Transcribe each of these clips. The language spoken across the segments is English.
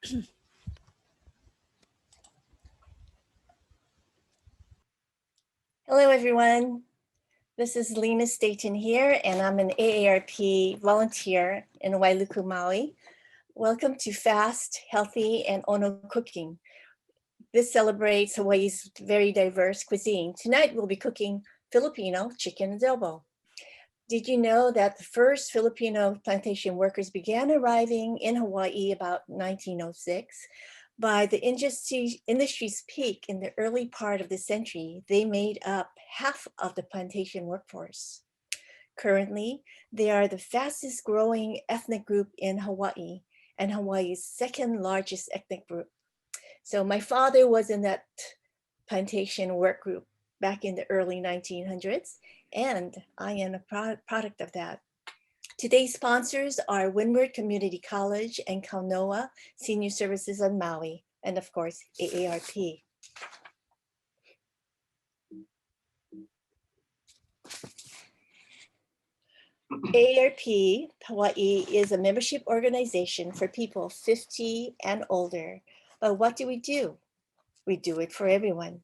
Hello, everyone. This is Lena Staten here, and I'm an AARP volunteer in Wailuku, Maui. Welcome to Fast, Healthy, and Ono Cooking. This celebrates Hawaii's very diverse cuisine. Tonight, we'll be cooking Filipino chicken adobo. Did you know that the first Filipino plantation workers began arriving in Hawaii about 1906? By the industry's peak in the early part of the century, they made up half of the plantation workforce. Currently, they are the fastest growing ethnic group in Hawaii and Hawaii's second largest ethnic group. So my father was in that plantation work group back in the early 1900s, and I am a product of that. Today's sponsors are Windward Community College and Kaunoa Senior Services on Maui, and of course, AARP. AARP Hawaii is a membership organization for people 50 and older. But what do? We do it for everyone.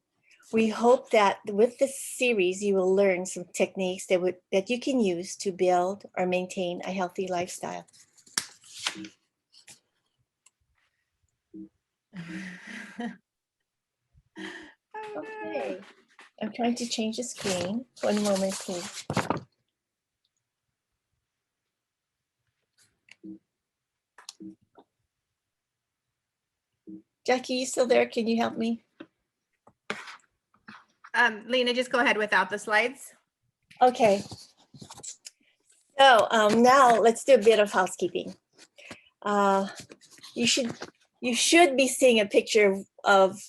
We hope that with this series, you will learn some techniques that you can use to build or maintain a healthy lifestyle. Okay, I'm trying to change the screen. 1 moment, please. Jackie, you still there? Can you help me? Lena, just go ahead without the slides. Okay. So now let's do a bit of housekeeping. You should be seeing a picture of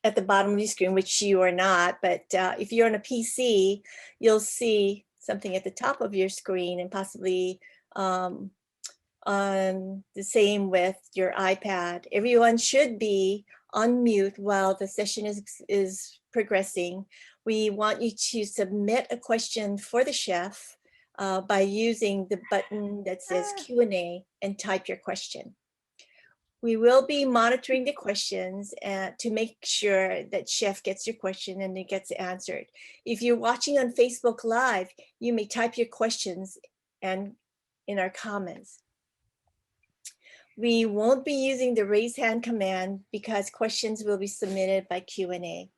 at the bottom of your screen, which you are not, but if you're on a PC, you'll see something at the top of your screen, and possibly on the same with your iPad. Everyone should be on mute while the session is progressing. We want you to submit a question for the chef by using the button that says Q&A and type your question. We will be monitoring the questions to make sure that chef gets your question and it gets answered. If you're watching on Facebook Live, you may type your questions and in our comments. We won't be using the raise hand command because questions will be submitted by Q&A.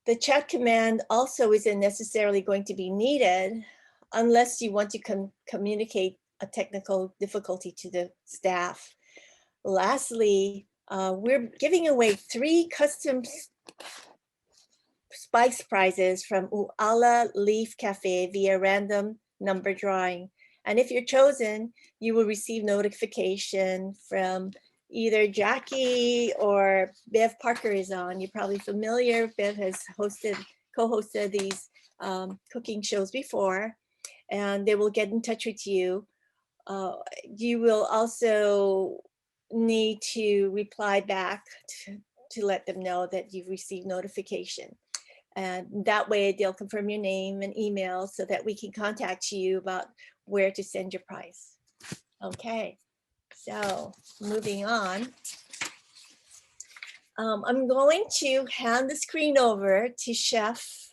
The chat command also isn't necessarily going to be needed unless you want to communicate a technical difficulty to the staff. Lastly, we're giving away 3 custom spice prizes from U'ala Leaf Cafe via random number drawing. And if you're chosen, you will receive notification from either Jackie or Bev Parker is on. You're probably familiar. Bev has co-hosted these cooking shows before, and they will get in touch with you. You will also need to reply back to let them know that you've received notification. And that way they'll confirm your name and email so that we can contact you about where to send your prize. Okay, so moving on. I'm going to hand the screen over to Chef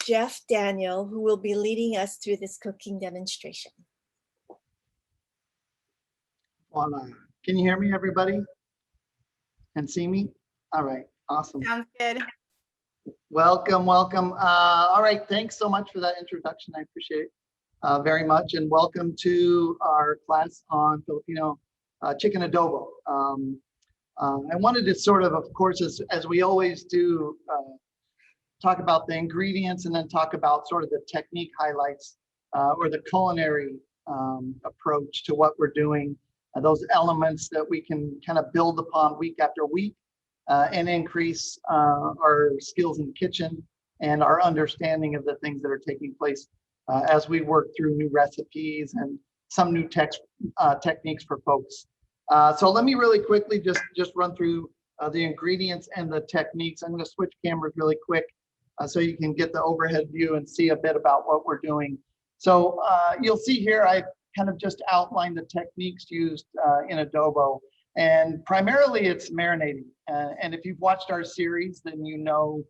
Jeff Daniel, who will be leading us through this cooking demonstration. Voila. Can you hear me, everybody? And see me? All right, awesome. Sounds good. Welcome, welcome. All right, thanks so much for that introduction. I appreciate it very much. And welcome to our class on Filipino chicken adobo. I wanted to sort of course, as we always do, talk about the ingredients and then talk about sort of the technique highlights or the culinary approach to what we're doing. Those elements that we can kind of build upon week after week and increase our skills in the kitchen and our understanding of the things that are taking place as we work through new recipes and some new techniques for folks. So let me really quickly just run through the ingredients and the techniques. I'm going to switch cameras really quick so you can get the overhead view and see a bit about what we're doing. So you'll see here, kind of just outline the techniques used in adobo. And primarily it's marinating. And if you've watched our series, then you know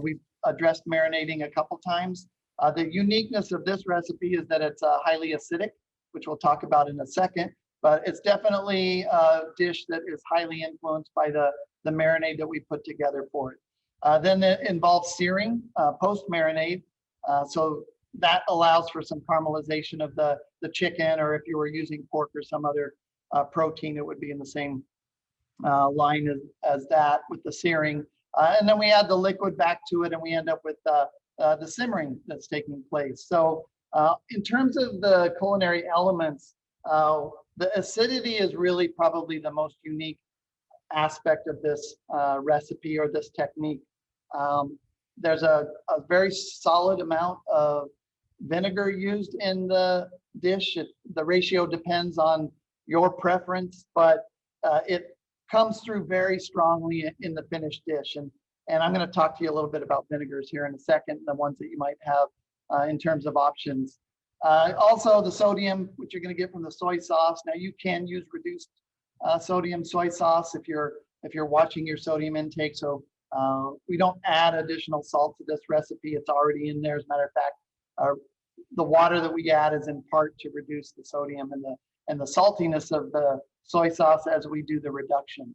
we've addressed marinating a couple times. The uniqueness of this recipe is that it's highly acidic, which we'll talk about in a second, but it's definitely a dish that is highly influenced by the marinade that we put together for it. Then it involves searing post-marinade. So that allows for some caramelization of the chicken, or if you were using pork or some other protein, it would be in the same line as that with the searing. And then we add the liquid back to it, and we end up with the simmering that's taking place. So in terms of the culinary elements, the acidity is really probably the most unique aspect of this recipe or this technique. There's a very solid amount of vinegar used in the dish. The ratio depends on your preference, but it comes through very strongly in the finished dish. And I'm going to talk to you a little bit about vinegars here in a second, the ones that you might have in terms of options. Also, the sodium, which you're going to get from the soy sauce. Now, you can use reduced sodium soy sauce if you're watching your sodium intake. So we don't add additional salt to this recipe. It's already in there. As a matter of fact, the water that we add is in part to reduce the sodium and the saltiness of the soy sauce as we do the reduction.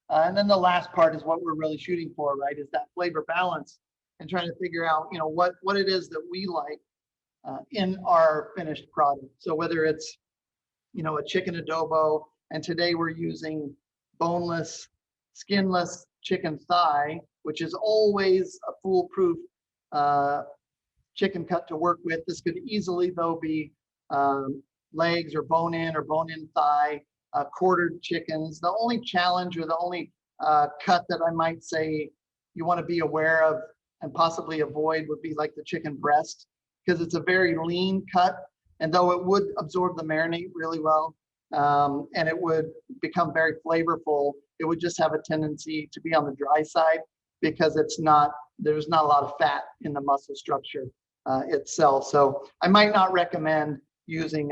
And then the last part is what we're really shooting for, right? Is that flavor balance and trying to figure out, what it is that we like in our finished product. So whether it's, a chicken adobo, and today we're using boneless, skinless chicken thigh, which is always a foolproof chicken cut to work with. This could easily, though, be legs or bone-in thigh, quartered chickens. The only challenge or the only cut that I might say you want to be aware of and possibly avoid would be like the chicken breast, because it's a very lean cut. And though it would absorb the marinade really well, and it would become very flavorful, it would just have a tendency to be on the dry side because there's not a lot of fat in the muscle structure itself. So I might not recommend using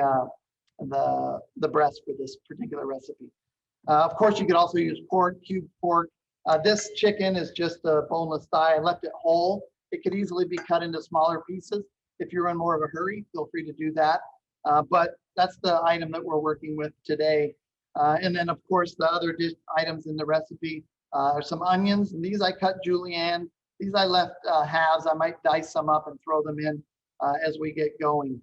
the breast for this particular recipe. Of course, you could also use pork, cubed pork. This chicken is just a boneless thigh. I left it whole. It could easily be cut into smaller pieces. If you're in more of a hurry, feel free to do that. But that's the item that we're working with today. And then, of course, the other items in the recipe are some onions. And these I cut julienne. These I left halves. I might dice some up and throw them in as we get going.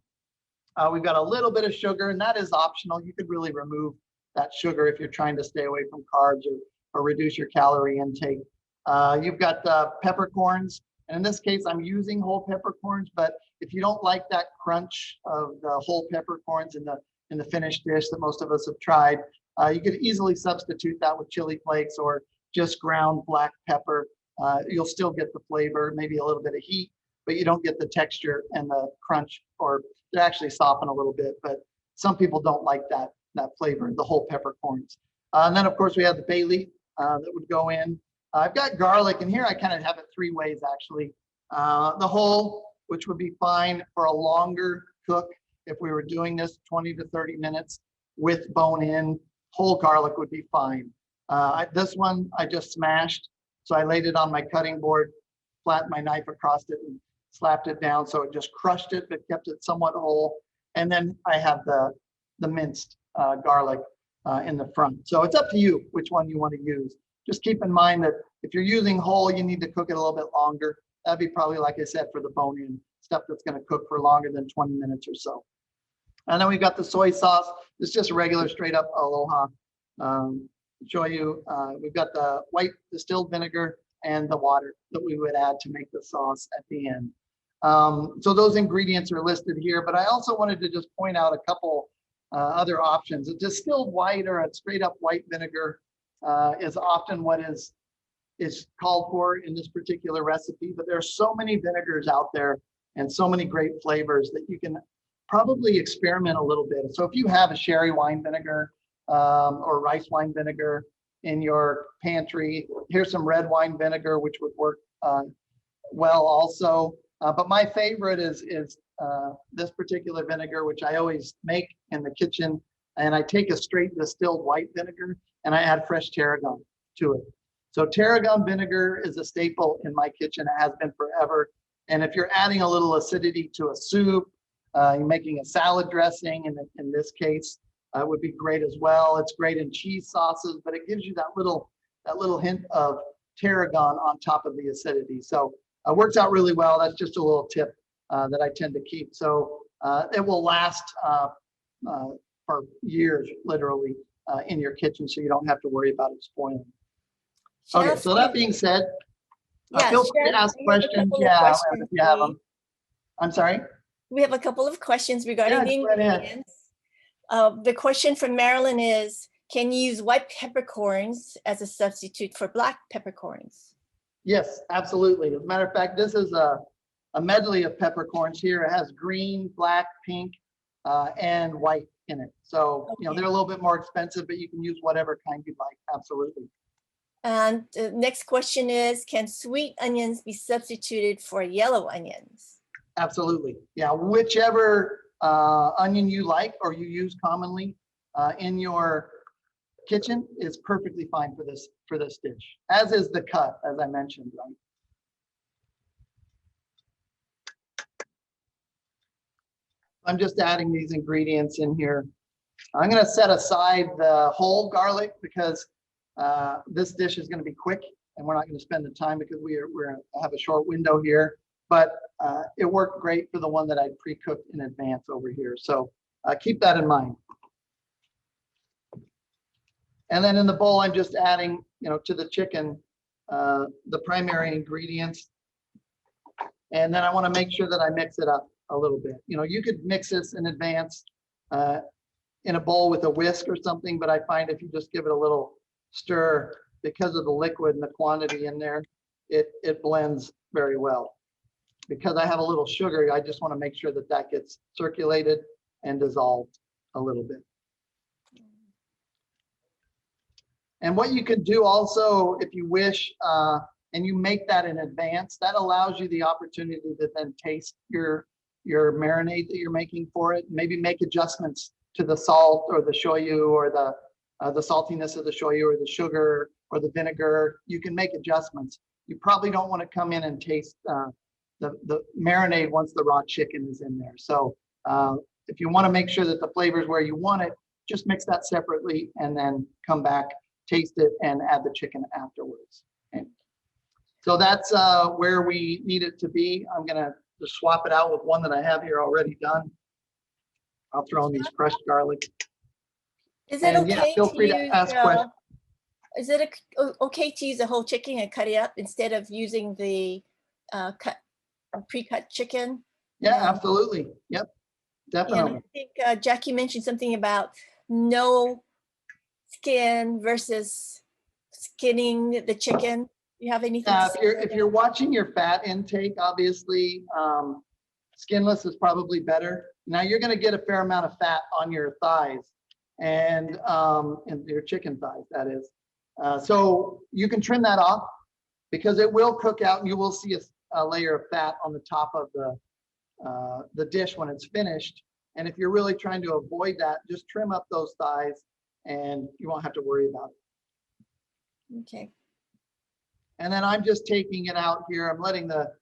We've got a little bit of sugar, and that is optional. You could really remove that sugar if you're trying to stay away from carbs or reduce your calorie intake. You've got the peppercorns. And in this case, I'm using whole peppercorns, but if you don't like that crunch of the whole peppercorns in the finished dish that most of us have tried, you could easily substitute that with chili flakes or just ground black pepper. You'll still get the flavor, maybe a little bit of heat, but you don't get the texture and the crunch, or they actually soften a little bit, but some people don't like that flavor, the whole peppercorns. And then, of course, we have the bay leaf that would go in. I've got garlic, and here I kind of have it three ways, actually. The whole, which would be fine for a longer cook. If we were doing this 20 to 30 minutes with bone in, whole garlic would be fine. This one I just smashed. So I laid it on my cutting board, flattened my knife across it and slapped it down. So it just crushed it, but kept it somewhat whole. And then I have the minced garlic in the front. So it's up to you which one you want to use. Just keep in mind that if you're using whole, you need to cook it a little bit longer. That'd be probably, like I said, for the bone-in stuff that's going to cook for longer than 20 minutes or so. And then we've got the soy sauce. It's just regular, straight up Aloha. Show you, we've got the white distilled vinegar and the water that we would add to make the sauce at the end. So those ingredients are listed here, but I also wanted to just point out a couple other options. A distilled white or a straight up white vinegar is often what is called for in this particular recipe, but there are so many vinegars out there and so many great flavors that you can probably experiment a little bit. So if you have a sherry wine vinegar or rice wine vinegar in your pantry, here's some red wine vinegar, which would work well also. But my favorite is this particular vinegar, which I always make in the kitchen. And I take a straight distilled white vinegar and I add fresh tarragon to it. So tarragon vinegar is a staple in my kitchen. It has been forever. And if you're adding a little acidity to a soup, you're making a salad dressing, and in this case, would be great as well. It's great in cheese sauces, but it gives you that little hint of tarragon on top of the acidity. So it works out really well. That's just a little tip that I tend to keep. So it will last for years, literally, in your kitchen, so you don't have to worry about it spoiling. Okay, Chef, so that being said, yeah, feel free Chef, to ask we have a questions. couple of Yeah, questions if you have for you. them. I'm sorry? We have a couple of questions regarding the go right ahead. ingredients. The question from Marilyn is, can you use white peppercorns as a substitute for black peppercorns? Yes, absolutely. As a matter of fact, this is a medley of peppercorns here. It has green, black, pink, and white in it. So, you know, Okay. they're a little bit more expensive, but you can use whatever kind you like. Absolutely. And the next question is, can sweet onions be substituted for yellow onions? Absolutely. Yeah, whichever onion you like or you use commonly in your kitchen is perfectly fine for this dish, as is the cut, as I mentioned, right? I'm just adding these ingredients in here. I'm going to set aside the whole garlic because this dish is going to be quick and we're not going to spend the time because we have a short window here. But it worked great for the one that I pre-cooked in advance over here. So keep that in mind. And then in the bowl, I'm just adding, you know, to the chicken, the primary ingredients. And then I want to make sure that I mix it up a little bit. You know, you could mix this in advance in a bowl with a whisk or something, but I find if you just give it a little stir, because of the liquid and the quantity in there, it blends very well. Because I have a little sugar, I just want to make sure that that gets circulated and dissolved a little bit. And what you can do also, if you wish, and you make that in advance, that allows you the opportunity to then taste your marinade that you're making for it. Maybe make adjustments to the salt or the shoyu or the saltiness of the shoyu or the sugar or the vinegar. You can make adjustments. You probably don't want to come in and taste the marinade once the raw chicken is in there. So if you want to make sure that the flavor is where you want it, just mix that separately and then come back, taste it, and add the chicken afterwards. Okay. So that's where we need it to be. I'm going to just swap it out with one that I have here already done. I'll throw in these crushed garlic. Is it And okay yeah, feel to free to use, ask questions. is it okay to use the whole chicken and cut it up instead of using the pre-cut chicken? Yeah, absolutely. Yep, definitely. And I think Jackie mentioned something about no skin versus skinning the chicken. You have anything Yeah, to say? if you're watching your fat intake, obviously, skinless is probably better. Now you're going to get a fair amount of fat on your thighs and your chicken thighs, that is. So you can trim that off because it will cook out and you will see a layer of fat on the top of the dish when it's finished. And if you're really trying to avoid that, just trim up those thighs and you won't have to worry about it. Okay. And then I'm just taking it out here. I'm letting the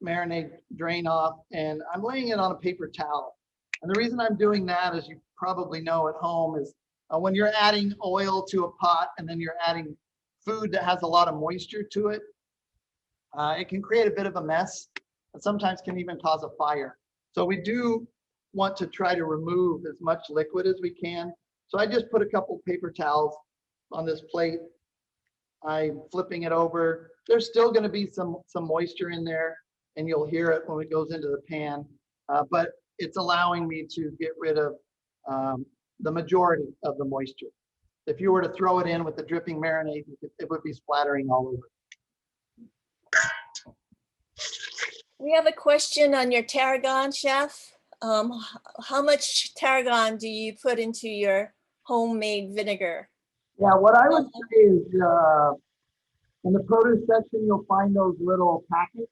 marinade drain off and I'm laying it on a paper towel. And the reason I'm doing that, as you probably know at home, is when you're adding oil to a pot and then you're adding food that has a lot of moisture to it, it can create a bit of a mess and sometimes can even cause a fire. So we do want to try to remove as much liquid as we can. So I just put a couple paper towels on this plate. I'm flipping it over. There's still going to be some moisture in there and you'll hear it when it goes into the pan, but it's allowing me to get rid of the majority of the moisture. If you were to throw it in with the dripping marinade, it would be splattering all over. We have a question on your tarragon, Chef. How much tarragon do you put into your homemade vinegar? Yeah, what I would say is in the produce section, you'll find those little packets.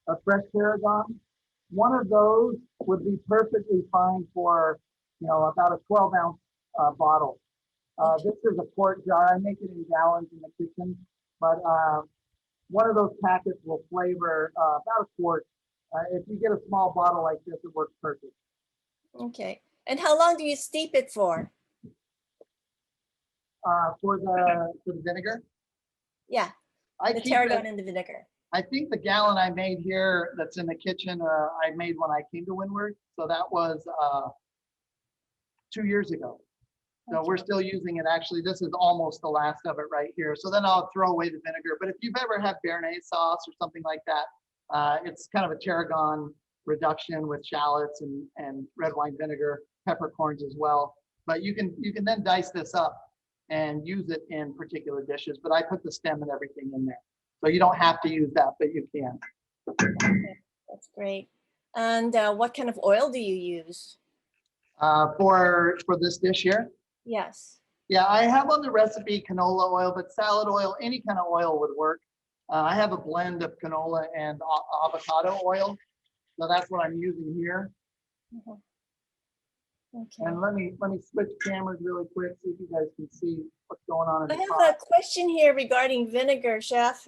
a fresh tarragon. One of those would be perfectly fine for, about a 12-ounce bottle. This is a quart jar. I make it in gallons in the kitchen, but one of those packets will flavor about a quart. If you get a small bottle like this, it works perfect. Okay. And how long do you steep it for? For the vinegar, Yeah, I the keep tarragon it. and the vinegar. I think the gallon I made here that's in the kitchen, I made when I came to Windward. So that was 2 years ago. So we're Okay. still using it. Actually, this is almost the last of it right here. So then I'll throw away the vinegar. But if you've ever had béarnaise sauce or something like that, it's kind of a tarragon reduction with shallots and red wine vinegar, peppercorns as well. But you can then dice this up and use it in particular dishes. But I put the stem and everything in there. So you don't have to use that, but you can. Okay, that's great. And what kind of oil do you use? For this dish here, Yes. yeah, I have on the recipe canola oil, but salad oil, any kind of oil would work. I have a blend of canola and avocado oil, so that's what I'm using here. Mhm. Okay. And let me switch cameras really quick so you guys can see what's going on in I the have pot. a question here regarding vinegar, Chef.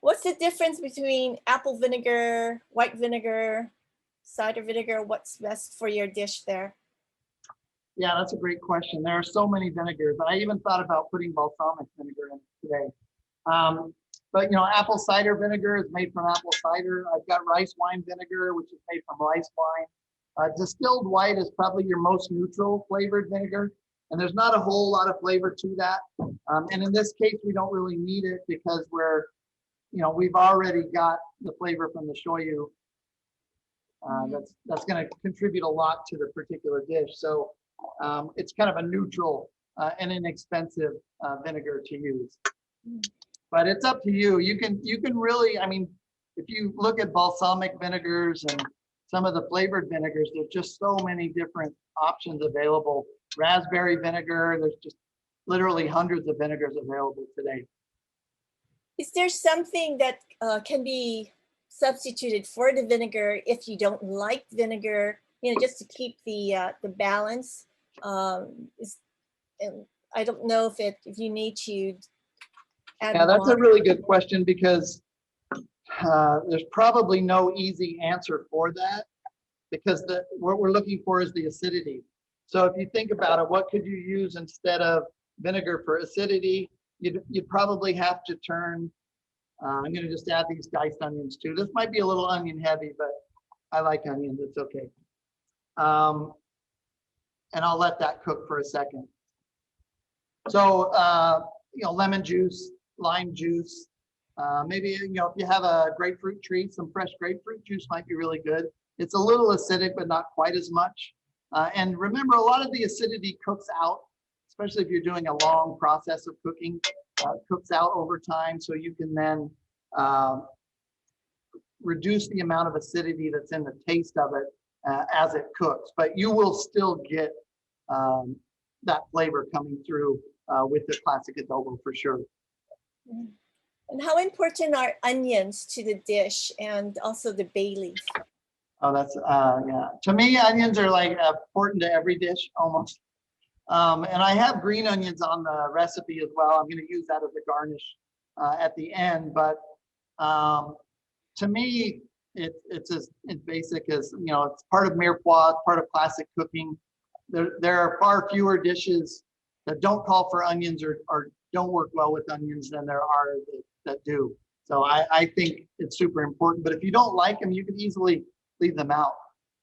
What's the difference between apple vinegar, white vinegar, cider vinegar? What's best for your dish there? Yeah, that's a great question. There are so many vinegars. I even thought about putting balsamic vinegar in today. But apple cider vinegar is made from apple cider. I've got rice wine vinegar, which is made from rice wine. Distilled white is probably your most neutral flavored vinegar, and there's not a whole lot of flavor to that. And in this case, we don't really need it because we've already got the flavor from the shoyu. That's going to contribute a lot to the particular dish. So it's kind of a neutral and inexpensive vinegar to use. But it's up to you. You can really, if you look at balsamic vinegars and some of the flavored vinegars, there's just so many different options available. Raspberry vinegar, there's just literally hundreds of vinegars available today. Is there something that can be substituted for the vinegar if you don't like vinegar, just to keep the balance? And I don't know if you need to add Yeah, that's a water. really good question because there's probably no easy answer for that because what we're looking for is the acidity. So if you think about it, what could you use instead of vinegar for acidity? You'd probably have to turn, I'm going to just add these diced onions too. This might be a little onion heavy, but I like onions, it's okay. And I'll let that cook for a second. So, lemon juice, lime juice, maybe, if you have a grapefruit tree, some fresh grapefruit juice might be really good. It's a little acidic, but not quite as much. And remember, a lot of the acidity cooks out, especially if you're doing a long process of cooking, cooks out over time. So you can then reduce the amount of acidity that's in the taste of it as it cooks, but you will still get that flavor coming through with the classic adobo for sure. And how important are onions to the dish and also the bay leaf? Oh, that's, yeah. To me, onions are like important to every dish almost. And I have green onions on the recipe as well. I'm going to use that as a garnish at the end. But to me, it's as basic as, it's part of mirepoix, part of classic cooking. There are far fewer dishes that don't call for onions or don't work well with onions than there are that do. So I think it's super important. But if you don't like them, you can easily leave them out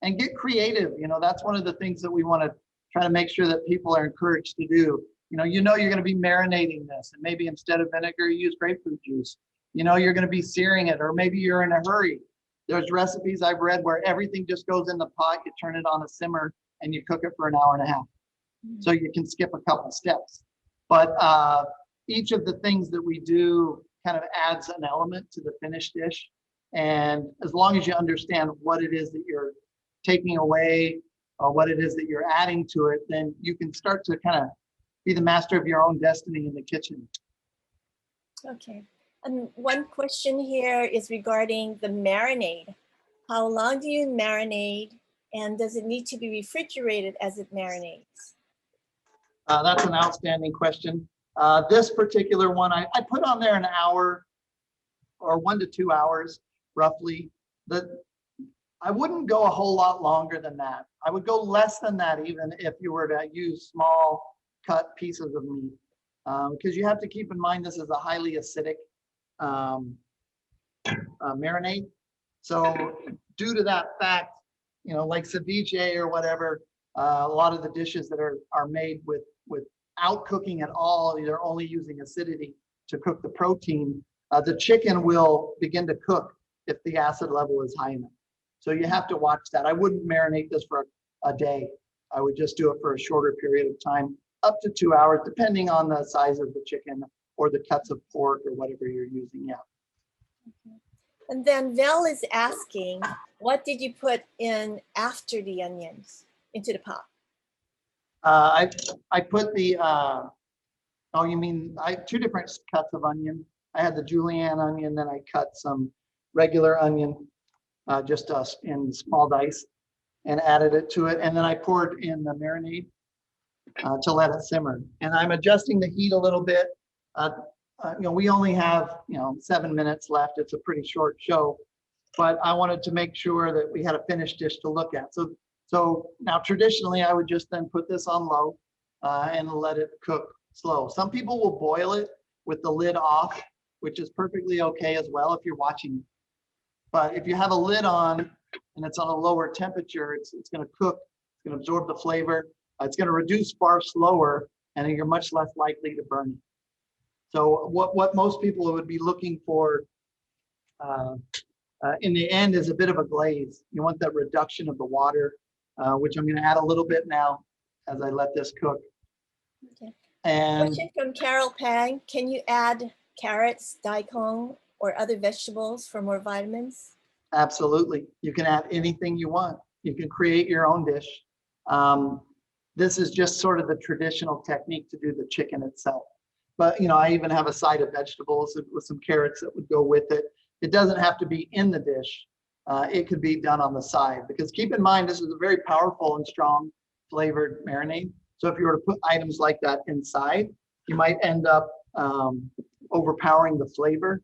and get creative. That's one of the things that we want to try to make sure that people are encouraged to do. You're going to be marinating this, and maybe instead of vinegar, you use grapefruit juice. You're going to be searing it, or maybe you're in a hurry. There's recipes I've read where everything just goes in the pot, you turn it on a simmer, and you cook it for an hour and a half. So you can skip a couple steps. But each of the things that we do kind of adds an element to the finished dish. And as long as you understand what it is that you're taking away or what it is that you're adding to it, then you can start to kind of be the master of your own destiny in the kitchen. Okay. One question here is regarding the marinade. How long do you marinate, and does it need to be refrigerated as it marinates? That's an outstanding question. This particular one, I put on there an hour or 1 to 2 hours, roughly. I wouldn't go a whole lot longer than that. I would go less than that even if you were to use small cut pieces of meat. Because you have to keep in mind this is a highly acidic marinade. So due to that fact, you know, like ceviche or whatever, a lot of the dishes that are made without cooking at all, they're only using acidity to cook the protein. The chicken will begin to cook if the acid level is high enough. So you have to watch that. I wouldn't marinate this for a day. I would just do it for a shorter period of time, up to 2 hours, depending on the size of the chicken or the cuts of pork or whatever you're using. Yeah. And then Vel is asking, what did you put in after the onions into the pot? I put the, oh, you mean, two different cuts of onion. I had the julienne onion, then I cut some regular onion, just in small dice, and added it to it. And then I poured in the marinade to let it simmer. And I'm adjusting the heat a little bit. You know, we only have, 7 minutes left. It's a pretty short show, but I wanted to make sure that we had a finished dish to look at. So now traditionally I would just then put this on low and let it cook slow. Some people will boil it with the lid off, which is perfectly okay as well if you're watching. But if you have a lid on and it's on a lower temperature, it's going to cook, it's going to absorb the flavor, it's going to reduce far slower, and you're much less likely to burn it. So what most people would be looking for in the end is a bit of a glaze. You want that reduction of the water, which I'm going to add a little bit now as I let this cook. Okay. And question from Carol Pang, can you add carrots, daikon, or other vegetables for more vitamins? Absolutely. You can add anything you want. You can create your own dish. This is just sort of the traditional technique to do the chicken itself. But, I even have a side of vegetables with some carrots that would go with it. It doesn't have to be in the dish. It could be done on the side, because keep in mind, this is a very powerful and strong flavored marinade. So if you were to put items like that inside, you might end up overpowering the flavor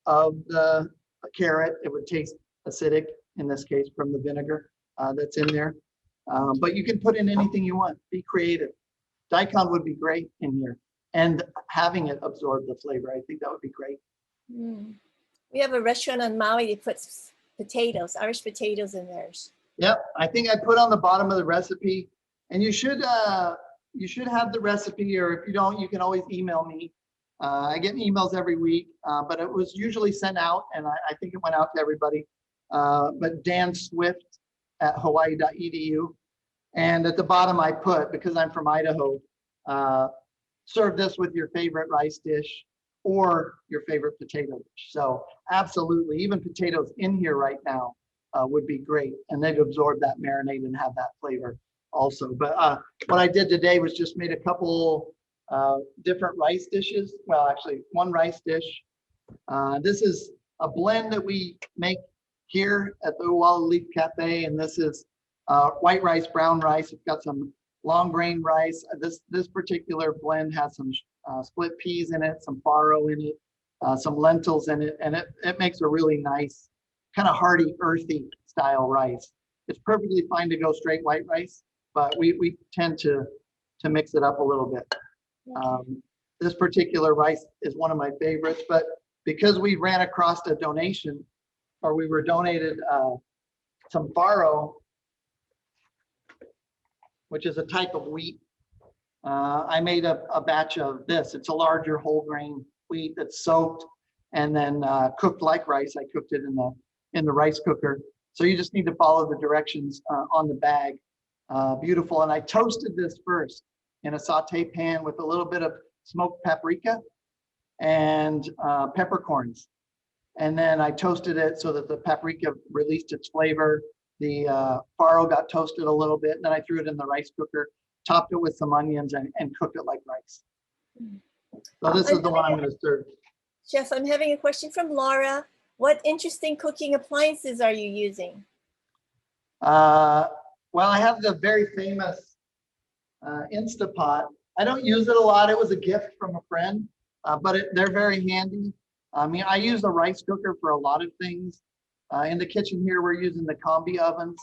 of the carrot. It would taste acidic, in this case, from the vinegar that's in there. But you can put in anything you want. Be creative. Daikon would be great in here. And having it absorb the flavor, I think that would be great. We have a restaurant on Maui that puts potatoes, Irish potatoes in theirs. Yep, I think I put on the bottom of the recipe, and you should have the recipe, or if you don't, you can always email me. I get emails every week, but it was usually sent out, and I think it went out to everybody. But Dan Swift at hawaii.edu, and at the bottom I put, because I'm from Idaho, serve this with your favorite rice dish or your favorite potato dish. So absolutely, even potatoes in here right now would be great, and they'd absorb that marinade and have that flavor also. But what I did today was just made a couple different rice dishes. Well, actually, one rice dish. This is a blend that we make here at the Uala Leaf Cafe, and this is white rice, brown rice. It's got some long grain rice. This particular blend has some split peas in it, some farro in it, some lentils in it, and it makes a really nice, kind of hearty, earthy style rice. It's perfectly fine to go straight white rice, but we tend to mix it up a little bit. This particular rice is one of my favorites, but because we ran across a donation, or we were donated some farro, which is a type of wheat, I made a batch of this. It's a larger whole grain wheat that's soaked and then cooked like rice. I cooked it in the rice cooker. So you just need to follow the directions on the bag. Beautiful. And I toasted this first in a saute pan with a little bit of smoked paprika and peppercorns. And then I toasted it so that the paprika released its flavor. The farro got toasted a little bit, and then I threw it in the rice cooker, topped it with some onions, and cooked it like rice. So this is the one I'm going to serve. Chef, I'm having a question from Laura. What interesting cooking appliances are you using? Well, I have the very famous Instapot. I don't use it a lot. It was a gift from a friend, but they're very handy. I mean, I use a rice cooker for a lot of things. In the kitchen here, we're using the combi ovens.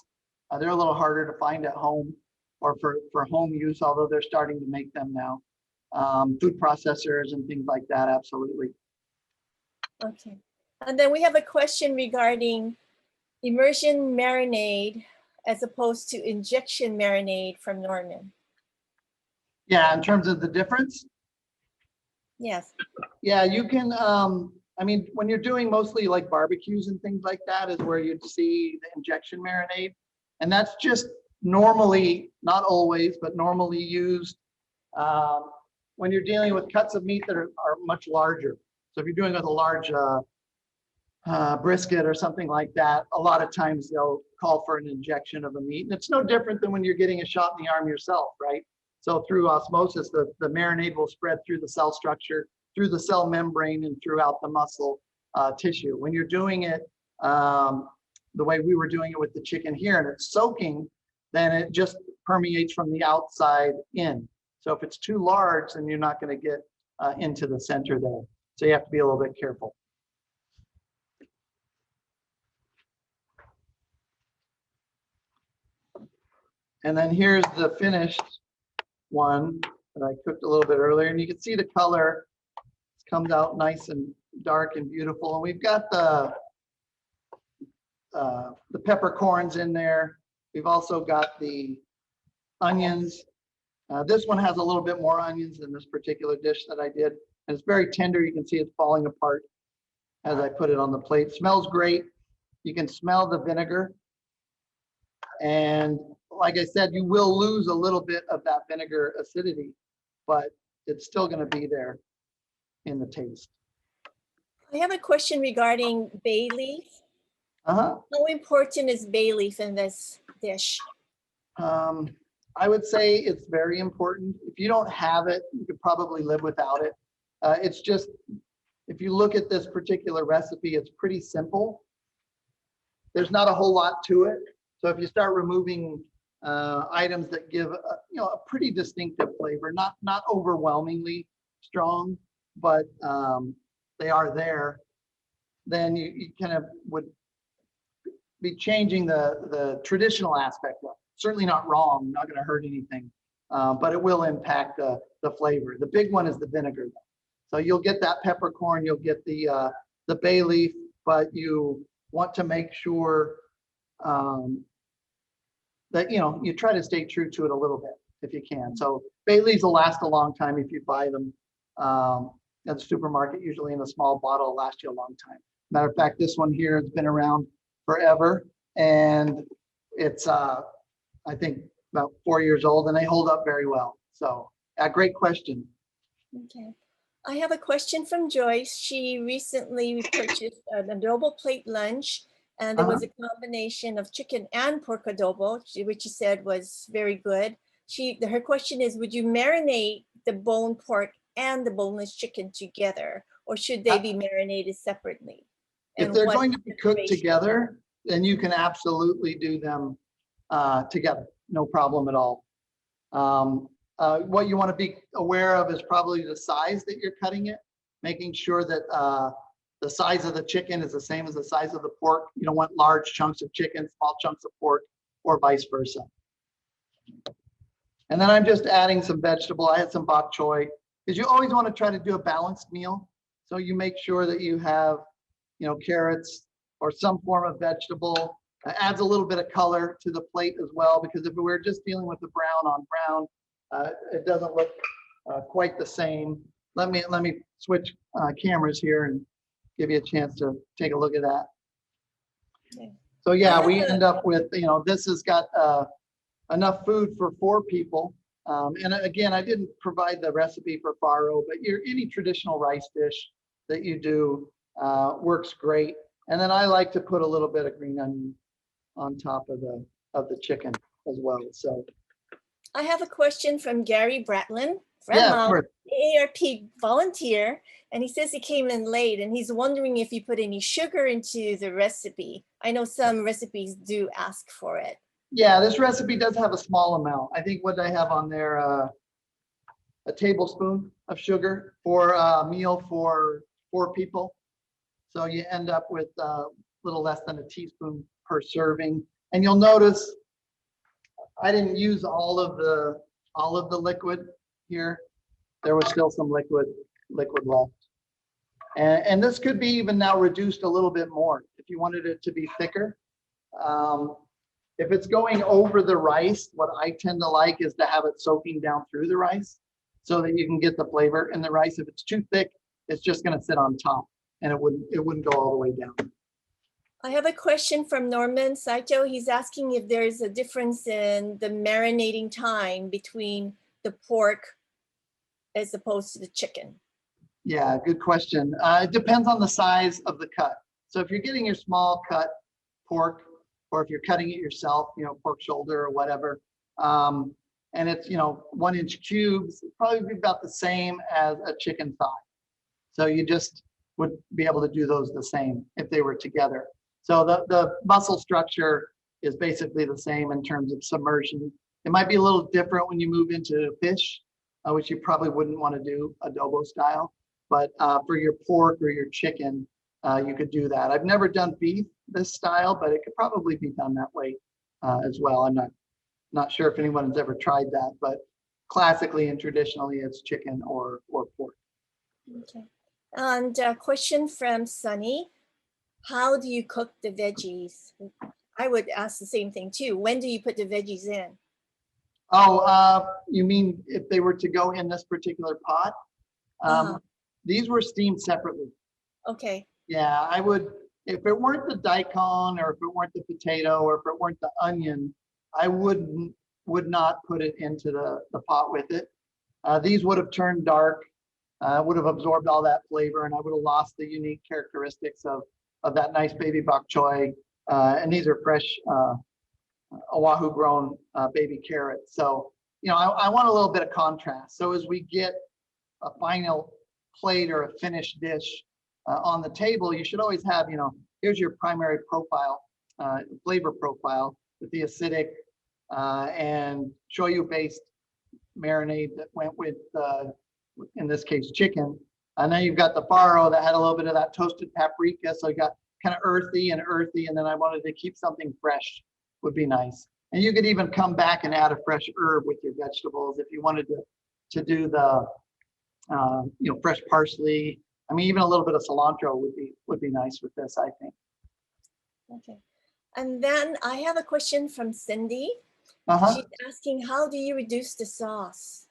They're a little harder to find at home or for home use, although they're starting to make them now. Food processors and things like that, absolutely. Okay. And then we have a question regarding immersion marinade as opposed to injection marinade from Norman. Yeah, in terms of the difference, Yes. yeah, you can, I mean, when you're doing mostly like barbecues and things like that is where you'd see the injection marinade. And that's just normally, not always, but normally used when you're dealing with cuts of meat that are much larger. So if you're doing with a large brisket or something like that, a lot of times they'll call for an injection of the meat. And it's no different than when you're getting a shot in the arm yourself, right? So through osmosis, the marinade will spread through the cell structure, through the cell membrane, and throughout the muscle tissue. When you're doing it the way we were doing it with the chicken here, and it's soaking, then it just permeates from the outside in. So if it's too large, then you're not going to get into the center there. So you have to be a little bit careful. And then here's the finished one that I cooked a little bit earlier, and you can see the color comes out nice and dark and beautiful. And we've got the peppercorns in there. We've also got the onions. This one has a little bit more onions than this particular dish that I did. And it's very tender. You can see it's falling apart as I put it on the plate. Smells great. You can smell the vinegar. And like I said, you will lose a little bit of that vinegar acidity, but it's still going to be there in the taste. I have a question regarding bay leaf. How important is bay leaf in this dish? I would say it's very important. If you don't have it, you could probably live without it. It's just, if you look at this particular recipe, it's pretty simple. There's not a whole lot to it. So if you start removing items that give a pretty distinctive flavor, not overwhelmingly strong, but they are there, then you kind of would be changing the traditional aspect of it. Certainly not wrong, not going to hurt anything, but it will impact the flavor. The big one is the vinegar. So you'll get that peppercorn, you'll get the bay leaf, but you want to make sure that you try to stay true to it a little bit if you can. So bay leaves will last a long time if you buy them at the supermarket, usually in a small bottle, will last you a long time. Matter of fact, this one here has been around forever, and it's I think about 4 years old, and they hold up very well. So great question. Okay. I have a question from Joyce. She recently purchased an adobo plate lunch, and there was a combination of chicken and pork adobo, which she said was very good. Her question is, would you marinate the boned pork and the boneless chicken together, or should they be marinated separately? If they're going to be cooked together, then you can absolutely do them together, no problem at all. What you want to be aware of is probably the size that you're cutting it, making sure that the size of the chicken is the same as the size of the pork. You don't want large chunks of chicken, small chunks of pork, or vice versa. And then I'm just adding some vegetable. I had some bok choy, because you always want to try to do a balanced meal. So you make sure that you have, carrots or some form of vegetable. Adds a little bit of color to the plate as well, because if we're just dealing with the brown on brown, it doesn't look quite the same. Let me switch cameras here and give you a chance to take a look at that. Okay. So yeah, we end up with, this has got enough food for 4 people. And again, I didn't provide the recipe for farro, but any traditional rice dish that you do works great. And then I like to put a little bit of green onion on top of the chicken as well. So I have a question from Gary Bratlin. Yeah, AARP volunteer, and he says he came in late, and he's wondering if you put any sugar into the recipe. I know some recipes do ask for it. Yeah, this recipe does have a small amount. I think what I have on there, a tablespoon of sugar for a meal for 4 people. So you end up with a little less than a teaspoon per serving. And you'll notice I didn't use all of the liquid here. There was still some liquid left. And this could be even now reduced a little bit more if you wanted it to be thicker. If it's going over the rice, what I tend to like is to have it soaking down through the rice so that you can get the flavor in the rice. If it's too thick, it's just going to sit on top and it wouldn't go all the way down. I have a question from Norman Saito. He's asking if there's a difference in the marinating time between the pork as opposed to the chicken. Yeah, good question. It depends on the size of the cut. So if you're getting your small cut pork, or if you're cutting it yourself, pork shoulder or whatever, and it's 1-inch cubes, it'd probably be about the same as a chicken thigh. So you just would be able to do those the same if they were together. So the muscle structure is basically the same in terms of submersion. It might be a little different when you move into fish, which you probably wouldn't want to do adobo style. But for your pork or your chicken, you could do that. I've never done beef this style, but it could probably be done that way as well. I'm not sure if anyone has ever tried that, but classically and traditionally it's chicken or pork. Okay. And a question from Sunny. How do you cook the veggies? I would ask the same thing too. When do you put the veggies in? Oh, you mean if they were to go in this particular pot? These were steamed separately. Okay. Yeah, I would, if it weren't the daikon or if it weren't the potato or if it weren't the onion, I would not put it into the pot with it. These would have turned dark, would have absorbed all that flavor, and I would have lost the unique characteristics of that nice baby bok choy. And these are fresh Oahu grown baby carrots. So, I want a little bit of contrast. So as we get a final plate or a finished dish on the table, you should always have, here's your primary profile, flavor profile with the acidic and shoyu-based marinade that went with, in this case, chicken. And then you've got the farro that had a little bit of that toasted paprika. So you got kind of earthy. And then I wanted to keep something fresh, would be nice. And you could even come back and add a fresh herb with your vegetables if you wanted to do the, fresh parsley. I mean, even a little bit of cilantro would be nice with this, I think. Okay. And then I have a question from Cindy. She's asking, how do you reduce the sauce?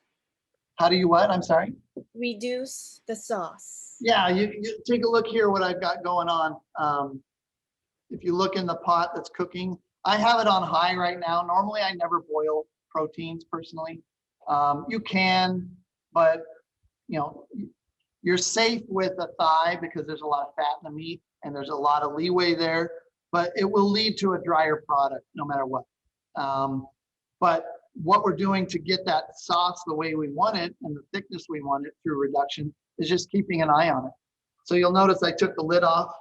How do you what? I'm sorry? Reduce the sauce. Yeah, you take a look here what I've got going on. If you look in the pot that's cooking, I have it on high right now. Normally, I never boil proteins personally. You can, but you're safe with a thigh because there's a lot of fat in the meat and there's a lot of leeway there, but it will lead to a drier product no matter what. But what we're doing to get that sauce the way we want it and the thickness we want it through reduction is just keeping an eye on it. So you'll notice I took the lid off,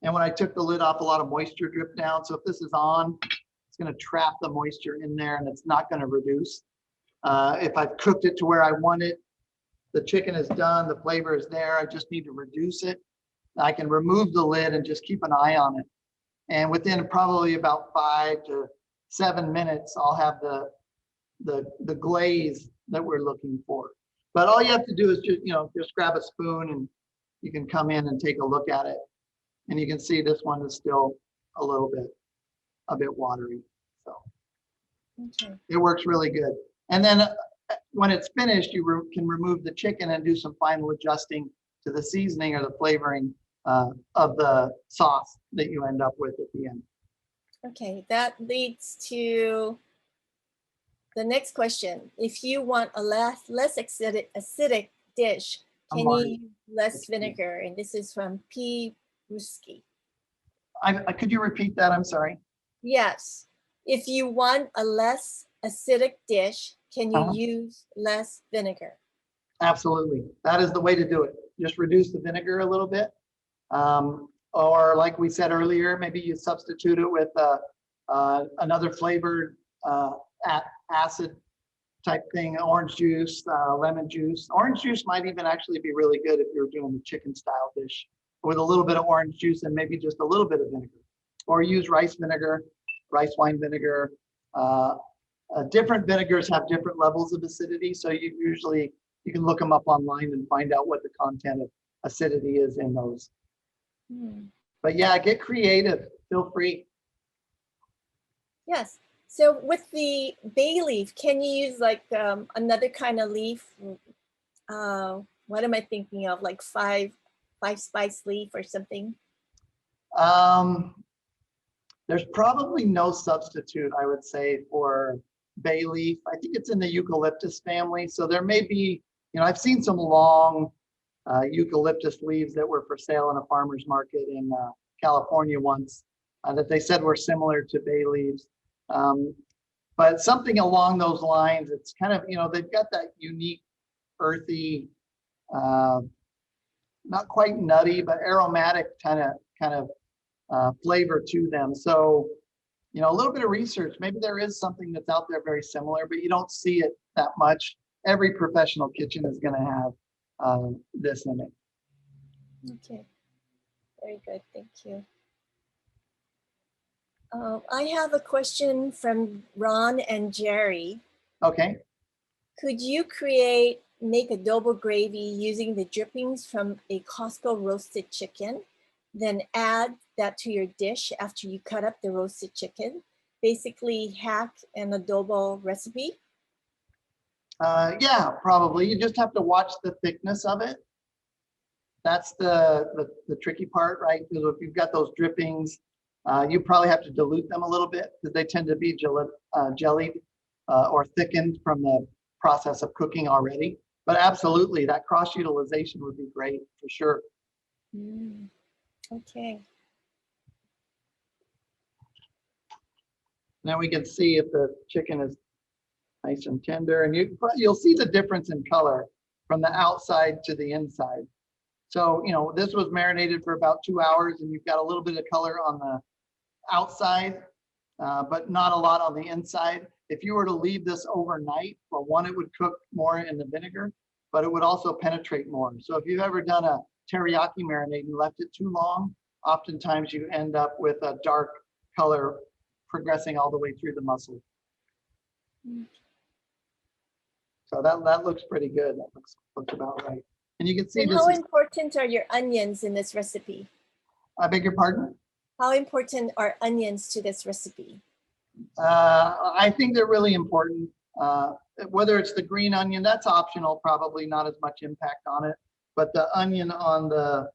and when I took the lid off, a lot of moisture dripped down. So if this is on, it's going to trap the moisture in there and it's not going to reduce. If I've cooked it to where I want it, the chicken is done, the flavor is there, I just need to reduce it. I can remove the lid and just keep an eye on it. And within probably about 5 to 7 minutes, I'll have the glaze that we're looking for. But all you have to do is just grab a spoon and you can come in and take a look at it. And you can see this one is still a bit watery. So okay. It works really good. And then when it's finished, you can remove the chicken and do some final adjusting to the seasoning or the flavoring of the sauce that you end up with at the end. Okay, that leads to the next question. If you want a less acidic dish, can you use less vinegar? And this is from P. Ruski. Could you repeat that? I'm sorry. Yes. If you want a less acidic dish, can you use less vinegar? Absolutely. That is the way to do it. Just reduce the vinegar a little bit. Or like we said earlier, maybe you substitute it with another flavored acid type thing, orange juice, lemon juice. Orange juice might even actually be really good if you're doing the chicken style dish with a little bit of orange juice and maybe just a little bit of vinegar. Or use rice vinegar, rice wine vinegar. Different vinegars have different levels of acidity, so you can look them up online and find out what the content of acidity is in those. But yeah, get creative. Feel free. Yes. So with the bay leaf, can you use like another kind of leaf? What am I thinking of? Like five spice leaf or something? There's probably no substitute, I would say, for bay leaf. I think it's in the eucalyptus family. So there may be, I've seen some long eucalyptus leaves that were for sale in a farmer's market in California once that they said were similar to bay leaves. But something along those lines, it's kind of, they've got that unique earthy, not quite nutty, but aromatic kind of flavor to them. So, a little bit of research, maybe there is something that's out there very similar, but you don't see it that much. Every professional kitchen is going to have this in it. Okay, very good, thank you. I have a question from Ron and Jerry. Okay. Could you make adobo gravy using the drippings from a Costco roasted chicken, then add that to your dish after you cut up the roasted chicken? Basically hack an adobo recipe? Yeah, probably. You just have to watch the thickness of it. That's the tricky part, right? Because if you've got those drippings, you probably have to dilute them a little bit because they tend to be jellied or thickened from the process of cooking already. But absolutely, that cross utilization would be great for sure. Okay. Now we can see if the chicken is nice and tender, and you'll see the difference in color from the outside to the inside. So, this was marinated for about 2 hours, and you've got a little bit of color on the outside, but not a lot on the inside. If you were to leave this overnight, well, one, it would cook more in the vinegar, but it would also penetrate more. So if you've ever done a teriyaki marinade and left it too long, oftentimes you end up with a dark color progressing all the way through the muscle. So that looks pretty good. That looks about right. And you can see and how important are your onions in this recipe? I beg your pardon? How important are onions to this recipe? I think they're really important. Whether it's the green onion, that's optional, probably not as much impact on it. But the onion on the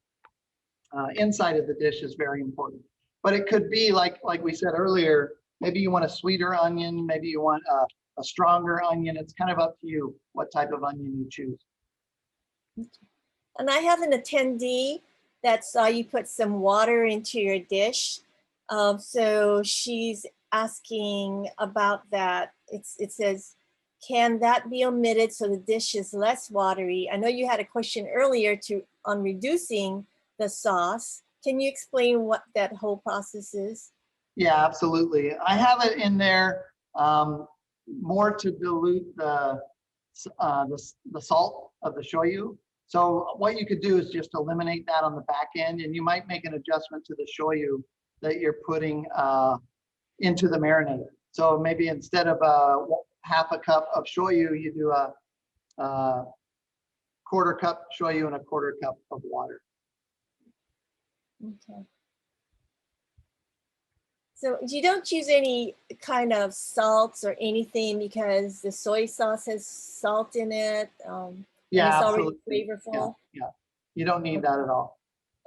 inside of the dish is very important. But it could be like we said earlier, maybe you want a sweeter onion, maybe you want a stronger onion. It's kind of up to you what type of onion you choose. And I have an attendee that saw you put some water into your dish. So she's asking about that. It says, can that be omitted so the dish is less watery? I know you had a question earlier on reducing the sauce. Can you explain what that whole process is? Yeah, absolutely. I have it in there more to dilute the salt of the shoyu. So what you could do is just eliminate that on the back end, and you might make an adjustment to the shoyu that you're putting into the marinade. So maybe instead of half a cup of shoyu, you do a quarter cup shoyu and a quarter cup of water. Okay. So you don't use any kind of salts or anything because the soy sauce has salt in it. Yeah, it's absolutely. already flavorful. Yeah, you don't need that at all.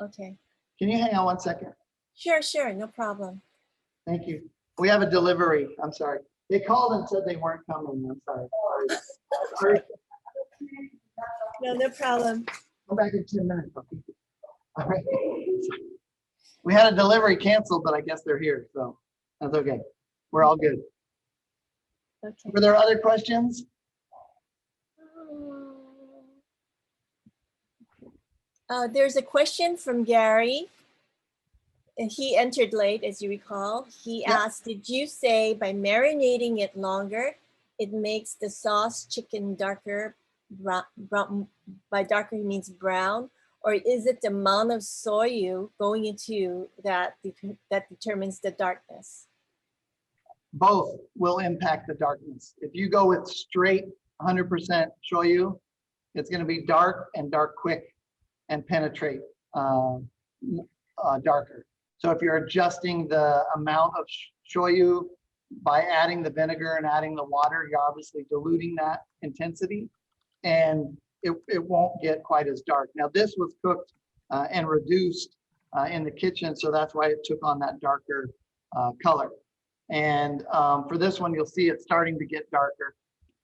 Okay. Can you hang on 1 second? Sure, no problem. Thank you. We have a delivery. I'm sorry. They called and said they weren't coming. I'm sorry. Sorry. No problem. Come back in 10 minutes. All right. We had a delivery canceled, but I guess they're here, so that's okay. We're all good. Okay. Were there other questions? There's a question from Gary. And he entered late, as you recall. He Yep. asked, did you say by marinating it longer, it makes the sauce chicken darker? By darker, he means brown. Or is it the amount of soyu going into that determines the darkness? Both will impact the darkness. If you go with straight 100% shoyu, it's going to be dark and dark quick and penetrate darker. So if you're adjusting the amount of shoyu by adding the vinegar and adding the water, you're obviously diluting that intensity, and it won't get quite as dark. Now this was cooked and reduced in the kitchen, so that's why it took on that darker color. And for this one, you'll see it's starting to get darker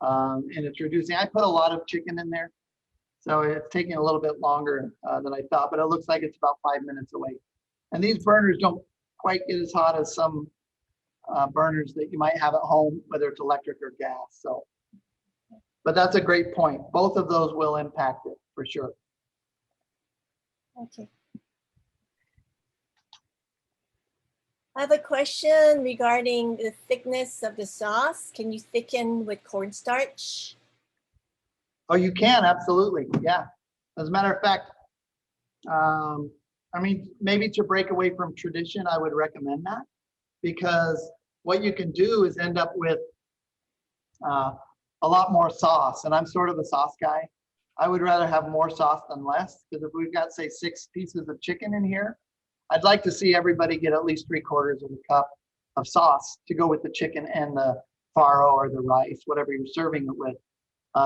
and it's reducing. I put a lot of chicken in there, so it's taking a little bit longer than I thought, but it looks like it's about 5 minutes away. And these burners don't quite get as hot as some burners that you might have at home, whether it's electric or gas. So, but that's a great point. Both of those will impact it for sure. Okay. I have a question regarding the thickness of the sauce. Can you thicken with cornstarch? Oh, you can, absolutely. Yeah. As a matter of fact, I mean, maybe to break away from tradition, I would recommend that, because what you can do is end up with a lot more sauce. And I'm sort of a sauce guy. I would rather have more sauce than less, because if we've got, say, 6 pieces of chicken in here, I'd like to see everybody get at least 3/4 of a cup of sauce to go with the chicken and the farro or the rice, whatever you're serving it with.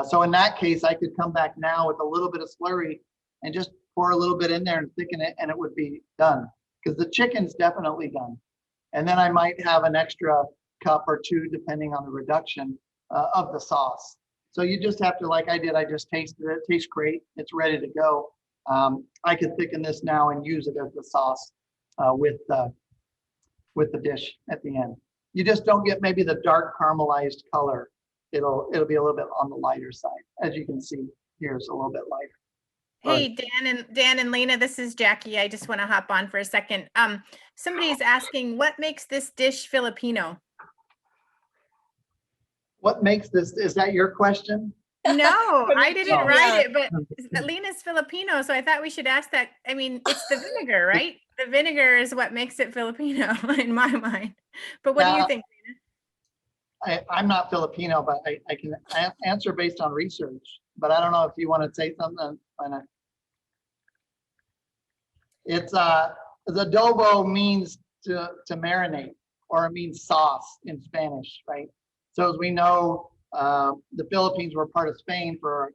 So in that case, I could come back now with a little bit of slurry and just pour a little bit in there and thicken it, and it would be done, because the chicken's definitely done. And then I might have an extra cup or 2, depending on the reduction of the sauce. So you just have to, like I did, I just tasted it. It tastes great. It's ready to go. I could thicken this now and use it as the sauce with the dish at the end. You just don't get maybe the dark caramelized color. It'll be a little bit on the lighter side. As you can see, here's a little bit lighter. Hey, Dan and Lena, this is Jackie. I just want to hop on for a second. Somebody's asking, what makes this dish Filipino? What makes this, is that your question? No, I didn't Oh. write it, but Lena's Filipino, so I thought we should ask that. I mean, it's the vinegar, right? The vinegar is what makes it Filipino in my mind. But what do you think, Lena? I'm not Filipino, but I can answer based on research. But I don't know if you want to say something. It's the adobo means to marinate, or it means sauce in Spanish, right? So as we know, the Philippines were part of Spain for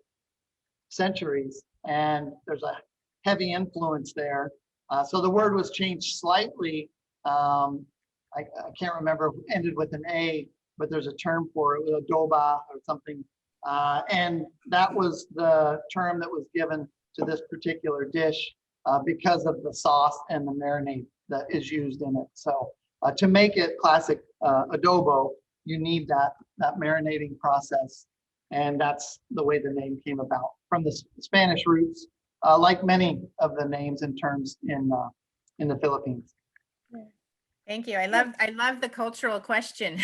centuries, and there's a heavy influence there. So the word was changed slightly. I can't remember if it ended with an A, but there's a term for it, with adoba or something. And that was the term that was given to this particular dish because of the sauce and the marinade that is used in it. So to make it classic adobo, you need that marinating process. And that's the way the name came about, from the Spanish roots, like many of the names and terms in the Philippines. Thank you. I love the cultural question.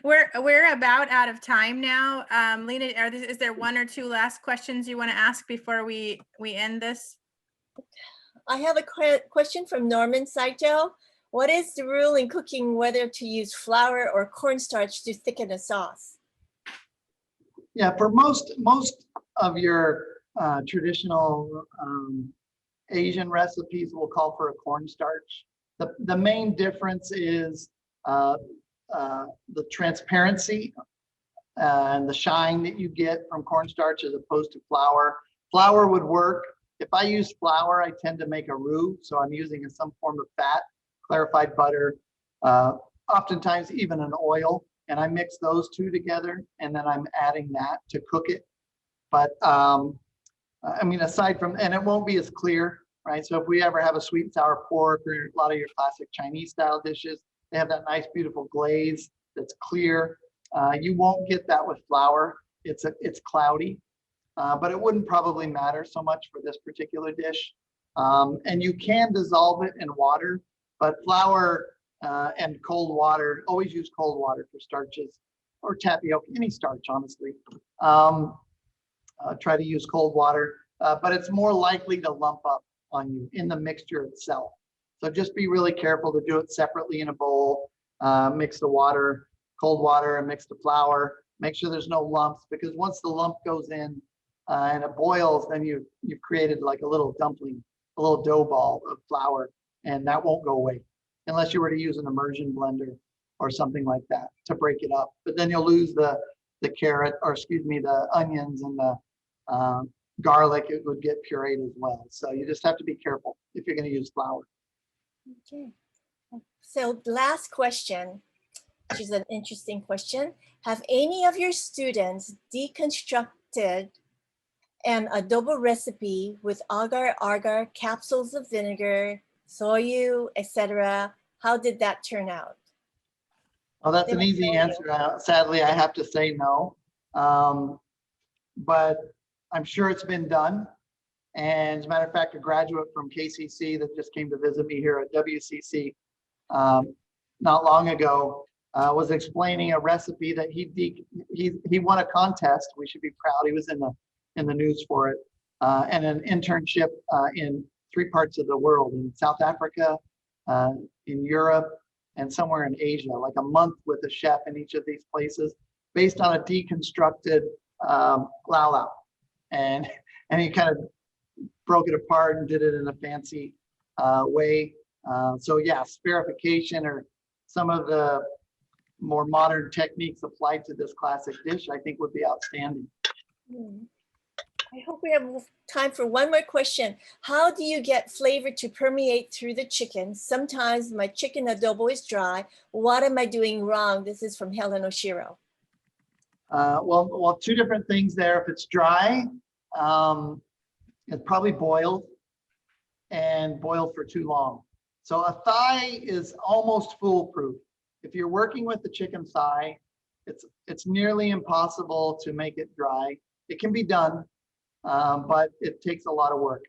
We're about out of time now. Lena, is there 1 or 2 last questions you want to ask before we end this? I have a question from Norman Saito. What is the rule in cooking, whether to use flour or cornstarch to thicken a sauce? Yeah, for most of your traditional Asian recipes will call for a cornstarch. The main difference is the transparency and the shine that you get from cornstarch as opposed to flour. Flour would work. If I use flour, I tend to make a roux, so I'm using some form of fat, clarified butter, oftentimes even an oil, and I mix those 2 together, and then I'm adding that to cook it. But I mean, aside from, and it won't be as clear, right? So if we ever have a sweet and sour pork or a lot of your classic Chinese style dishes, they have that nice, beautiful glaze that's clear. You won't get that with flour. It's cloudy. but it wouldn't probably matter so much for this particular dish. And you can dissolve it in water, but flour and cold water, always use cold water for starches or tapioca, any starch, honestly. Try to use cold water, but it's more likely to lump up on you in the mixture itself. So just be really careful to do it separately in a bowl. Mix the water, cold water, and mix the flour. Make sure there's no lumps, because once the lump goes in and it boils, then you've created like a little dumpling, a little dough ball of flour, and that won't go away unless you were to use an immersion blender or something like that to break it up. But then you'll lose the carrot, or excuse me, the onions and the garlic. It would get pureed as well. So you just have to be careful if you're going to use flour. Okay. So last question, which is an interesting question. Have any of your students deconstructed an adobo recipe with agar-agar, capsules of vinegar, soyu, etc.? How did that turn out? Well, that's an easy answer. Sadly, I have to say no. But I'm sure it's been done. And as a matter of fact, a graduate from KCC that just came to visit me here at WCC not long ago was explaining a recipe that he won a contest. We should be proud. He was in the news for it, and an internship in 3 parts of the world, in South Africa, in Europe, and somewhere in Asia, like a month with a chef in each of these places, based on a deconstructed lau. And he kind of broke it apart and did it in a fancy way. So yeah, spherification or some of the more modern techniques applied to this classic dish, I think would be outstanding. I hope we have time for one more question. How do you get flavor to permeate through the chicken? Sometimes my chicken adobo is dry. What am I doing wrong? This is from Helen Oshiro. Well, 2 different things there. If it's dry, it's probably boiled and boiled for too long. So a thigh is almost foolproof. If you're working with the chicken thigh, it's nearly impossible to make it dry. It can be done, but it takes a lot of work.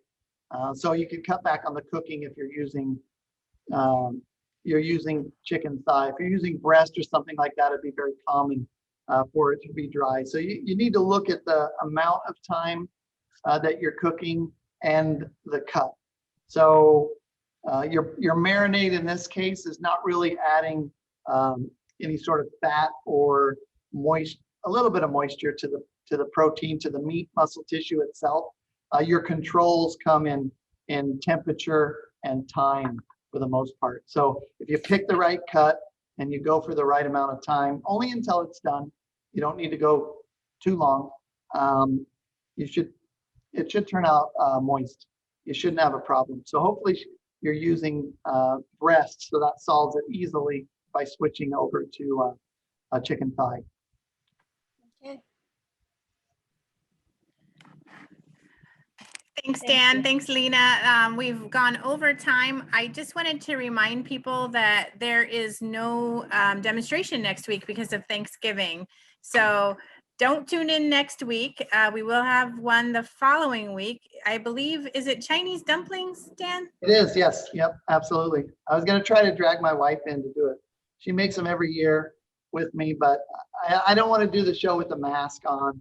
So you can cut back on the cooking if you're using chicken thigh. If you're using breast or something like that, it'd be very common for it to be dry. So you need to look at the amount of time that you're cooking and the cut. So your marinade in this case is not really adding any sort of fat or a little bit of moisture to the protein, to the meat muscle tissue itself. Your controls come in temperature and time for the most part. So if you pick the right cut and you go for the right amount of time, only until it's done, you don't need to go too long. It should turn out moist. You shouldn't have a problem. So hopefully you're using breast, so that solves it easily by switching over to a chicken thigh. Okay. Thanks, Dan. Thanks, Lena. We've gone over time. I just wanted to remind people that there is no demonstration next week because of Thanksgiving. So don't tune in next week. We will have one the following week. I believe, is it Chinese dumplings, Dan? It is, yes. Yep, absolutely. I was going to try to drag my wife in to do it. She makes them every year with me, but I don't want to do the show with the mask on,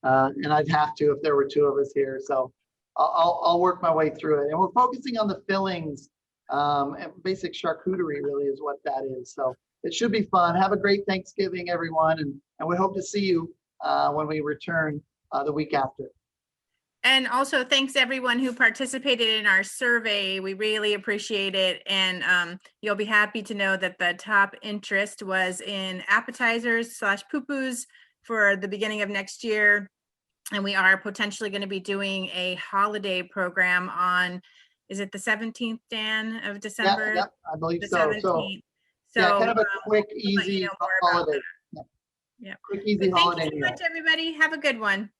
and I'd have to if there were 2 of us here. So I'll work my way through it. And we're focusing on the fillings, and basic charcuterie really is what that is. So it should be fun. Have a great Thanksgiving, everyone. And we hope to see you when we return the week after. And also thanks everyone who participated in our survey. We really appreciate it. And you'll be happy to know that the top interest was in appetizers / poo-poos for the beginning of next year. And we are potentially going to be doing a holiday program on, is it the 17th, Dan, of December? Yeah, I believe the so. 17th. So yeah, kind of a quick, easy holiday. Yeah. Quick, easy Thank holiday. you so much, everybody. Have a good one.